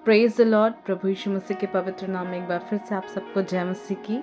Praise the lord. प्रभु यीशु मसीह के पवित्र नाम में एक बार फिर से आप सबको जय मसीह की।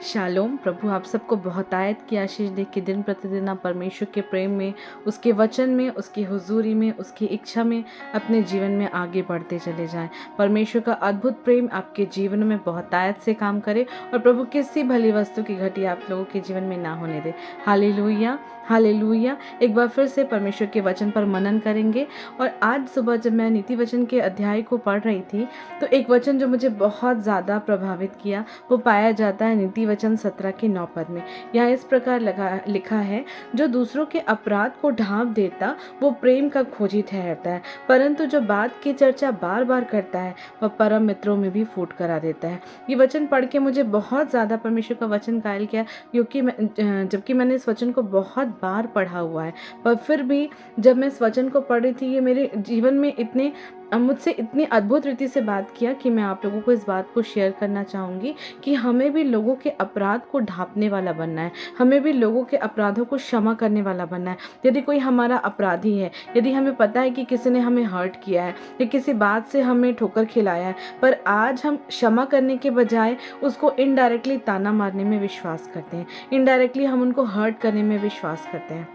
शालोम। प्रभु आप सबको बहुतायत की आशीष दे कि दिन प्रतिदिन आप परमेश्वर के प्रेम में, उसके वचन में, उसकी हुजूरी में, उसकी इच्छा में अपने जीवन में आगे बढ़ते चले जाएं। परमेश्वर का अद्भुत प्रेम आपके जीवन में बहुतायत से काम करे और प्रभु किसी भली वस्तु की घटी आप लोगों के जीवन में ना होने दे। Hallelujah, hallelujah. एक बार फिर से परमेश्वर के वचन पर मनन करेंगे। और आज सुबह जब मैं नीति वचन के अध्याय को पढ़ रही थी तो एक वचन जो मुझे बहुत ज़्यादा प्रभावित किया वो पाया जाता है नीति वचन 17 के 9 पद में। यहाँ इस प्रकार लिखा है, जो दूसरों के अपराध को ढांप देता वो प्रेम का खोजी ठहरता है, परंतु जो बात की चर्चा बार बार करता है वह परम मित्रों में भी फूट करा देता है। ये वचन पढ़ के मुझे बहुत ज़्यादा परमेश्वर का वचन कायल किया, क्योंकि जबकि मैंने इस वचन को बहुत बार पढ़ा हुआ है, पर फिर भी जब मैं इस वचन को पढ़ रही थी ये मेरे जीवन में मुझसे इतनी अद्भुत रीति से बात किया कि मैं आप लोगों को इस बात को शेयर करना चाहूँगी कि हमें भी लोगों के अपराध को ढांपने वाला बनना है। हमें भी लोगों के अपराधों को क्षमा करने वाला बनना है। यदि कोई हमारा अपराधी है, यदि हमें पता है कि किसी ने हमें हर्ट किया है या किसी बात से हमें ठोकर खिलाया है, पर आज हम क्षमा करने के बजाय उसको इनडायरेक्टली ताना मारने में विश्वास करते हैं, इनडायरेक्टली हम उनको हर्ट करने में विश्वास करते हैं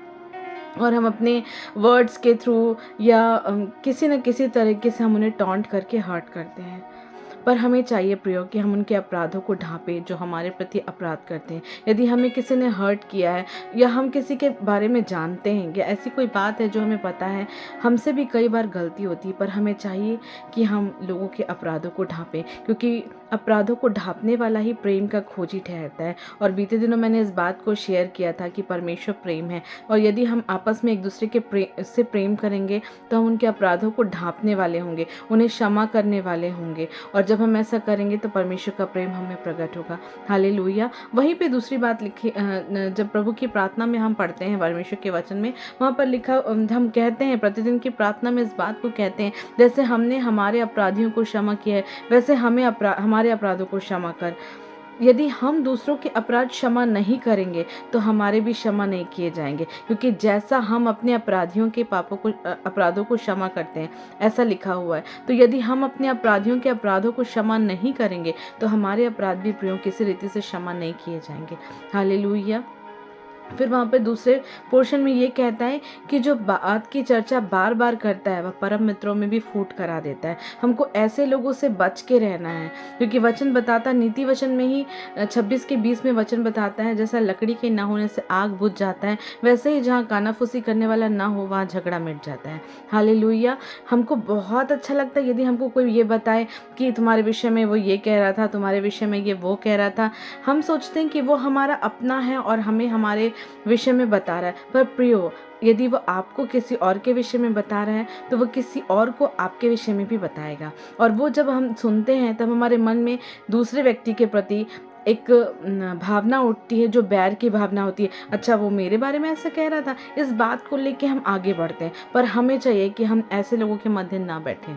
और हम अपने वर्ड्स के थ्रू या किसी न किसी तरीके से हम उन्हें टॉन्ट करके हर्ट करते हैं। पर हमें चाहिए प्रियो कि हम उनके अपराधों को ढांपें जो हमारे प्रति अपराध करते हैं। यदि हमें किसी ने हर्ट किया है या हम किसी के बारे में जानते हैं या ऐसी कोई बात है जो हमें पता है, हमसे भी कई बार गलती होती है, पर हमें चाहिए कि हम लोगों के अपराधों को ढांपें, क्योंकि अपराधों को ढांपने वाला ही प्रेम का खोजी ठहरता है। और बीते दिनों मैंने इस बात को शेयर किया था कि परमेश्वर प्रेम है और यदि हम आपस में एक दूसरे के से प्रेम करेंगे तो हम उनके अपराधों को ढांपने वाले होंगे, उन्हें क्षमा करने वाले होंगे, और जब हम ऐसा करेंगे तो परमेश्वर का प्रेम हमें प्रकट होगा। हालेलुया। वहीं पे दूसरी बात लिखी, जब प्रभु की प्रार्थना में हम पढ़ते हैं परमेश्वर के वचन में, वहाँ पर लिखा, हम कहते हैं प्रतिदिन की प्रार्थना में इस बात को कहते हैं, जैसे हमने हमारे अपराधियों को क्षमा किया है वैसे हमें हमारे अपराधों को क्षमा कर। यदि हम दूसरों के अपराध क्षमा नहीं करेंगे तो हमारे भी क्षमा नहीं किए जाएंगे, क्योंकि जैसा हम अपने अपराधियों के अपराधों को क्षमा करते हैं, ऐसा लिखा हुआ है। तो यदि हम अपने अपराधियों के अपराधों को क्षमा नहीं करेंगे तो हमारे अपराध भी प्रियो किसी रीति से क्षमा नहीं किए जाएंगे। हालेलुया। फिर वहाँ पे दूसरे पोर्शन में ये कहता है कि जो बात की चर्चा बार बार करता है वह परम मित्रों में भी फूट करा देता है। हमको ऐसे लोगों से बच के रहना है, क्योंकि वचन बताता, नीति वचन में ही 26 के 20 में वचन बताता है, जैसा लकड़ी के ना होने से आग बुझ जाता है वैसे ही जहाँ कानाफूसी करने वाला ना हो वहाँ झगड़ा मिट जाता है। हालेलुया। हमको बहुत अच्छा लगता है यदि हमको कोई ये बताए कि तुम्हारे विषय में वो ये कह रहा था, तुम्हारे विषय में ये वो कह रहा था। हम सोचते हैं कि वो हमारा अपना है और हमें हमारे विषय में बता रहा है, पर प्रियो यदि वो आपको किसी और के विषय में बता रहा है तो वो किसी और को आपके विषय में भी बताएगा। और वो जब हम सुनते हैं तब हमारे मन में दूसरे व्यक्ति के प्रति एक भावना उठती है जो बैर की भावना होती है। अच्छा, वो मेरे बारे में ऐसा कह रहा था, इस बात को लेके हम आगे बढ़ते हैं। पर हमें चाहिए कि हम ऐसे लोगों के मध्य ना बैठें,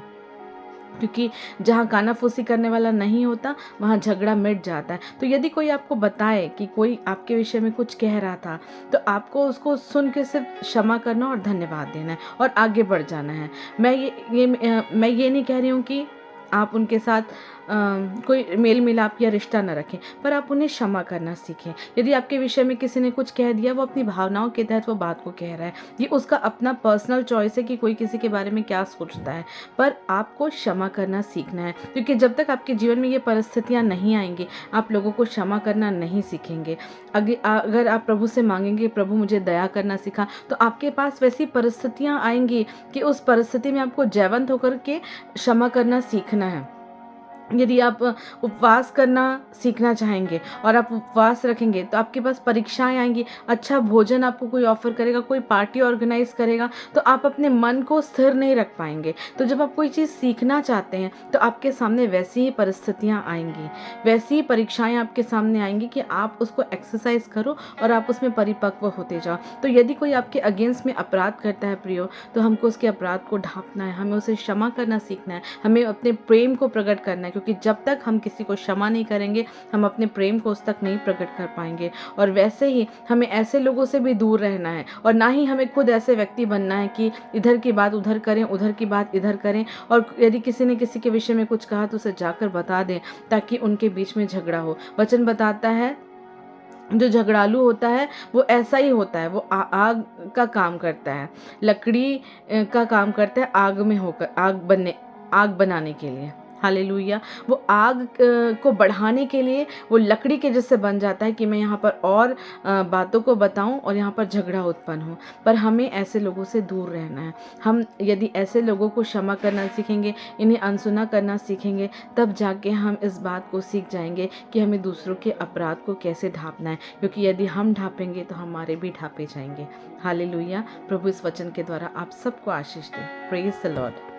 क्योंकि जहाँ कानाफूसी करने वाला नहीं होता वहाँ झगड़ा मिट जाता है। तो यदि कोई आपको बताए कि कोई आपके विषय में कुछ कह रहा था तो आपको उसको सुन के सिर्फ क्षमा करना और धन्यवाद देना है और आगे बढ़ जाना है। मैं ये नहीं कह रही हूँ कि आप उनके साथ कोई मेल मिलाप या रिश्ता न रखें, पर आप उन्हें क्षमा करना सीखें। यदि आपके विषय में किसी ने कुछ कह दिया, वो अपनी भावनाओं के तहत वो बात को कह रहा है, ये उसका अपना पर्सनल चॉइस है कि कोई किसी के बारे में क्या सोचता है, पर आपको क्षमा करना सीखना है, क्योंकि जब तक आपके जीवन में ये परिस्थितियाँ नहीं आएंगी आप लोगों को क्षमा करना नहीं सीखेंगे। अगर आप प्रभु से मांगेंगे प्रभु मुझे दया करना सीखा, तो आपके पास वैसी परिस्थितियाँ आएंगी कि उस परिस्थिति में आपको जयवंत होकर के क्षमा करना सीखना है। यदि आप उपवास करना सीखना चाहेंगे और आप उपवास रखेंगे तो आपके पास परीक्षाएं आएंगी। अच्छा भोजन आपको कोई ऑफर करेगा, कोई पार्टी ऑर्गेनाइज करेगा, तो आप अपने मन को स्थिर नहीं रख पाएंगे। तो जब आप कोई चीज़ सीखना चाहते हैं तो आपके सामने वैसी ही परिस्थितियां आएंगी, वैसी ही परीक्षाएं आपके सामने आएंगी कि आप उसको एक्सरसाइज करो और आप उसमें परिपक्व होते जाओ। तो यदि कोई आपके अगेंस्ट में अपराध करता है प्रियो, तो हमको उसके अपराध को ढांपना है, हमें उसे क्षमा करना सीखना है, हमें अपने प्रेम को प्रकट करना है, क्योंकि जब तक हम किसी को क्षमा नहीं करेंगे हम अपने प्रेम को उस तक नहीं प्रकट कर पाएंगे। और वैसे ही हमें ऐसे लोगों से भी दूर रहना है और ना ही हमें खुद ऐसे व्यक्ति बनना है कि इधर की बात उधर करें, उधर की बात इधर करें, और यदि किसी ने किसी के विषय में कुछ कहा तो उसे जाकर बता दें ताकि उनके बीच में झगड़ा हो। वचन बताता है जो झगड़ालू होता है वो ऐसा ही होता है, वो आग का काम करता है, लकड़ी का काम करता है आग में होकर, आग बनाने के लिए। हालेलुया। वो आग को बढ़ाने के लिए वो लकड़ी के जैसे बन जाता है कि मैं यहाँ पर और बातों को बताऊं और यहाँ पर झगड़ा उत्पन्न हो। पर हमें ऐसे लोगों से दूर रहना है। हम यदि ऐसे लोगों को क्षमा करना सीखेंगे, इन्हें अनसुना करना सीखेंगे, तब जाके हम इस बात को सीख जाएंगे कि हमें दूसरों के अपराध को कैसे ढांपना है, क्योंकि यदि हम ढांपेंगे तो हमारे भी ढांपे जाएंगे। हालेलुया। प्रभु इस वचन के द्वारा आप सबको आशीष दे। Praise the Lord.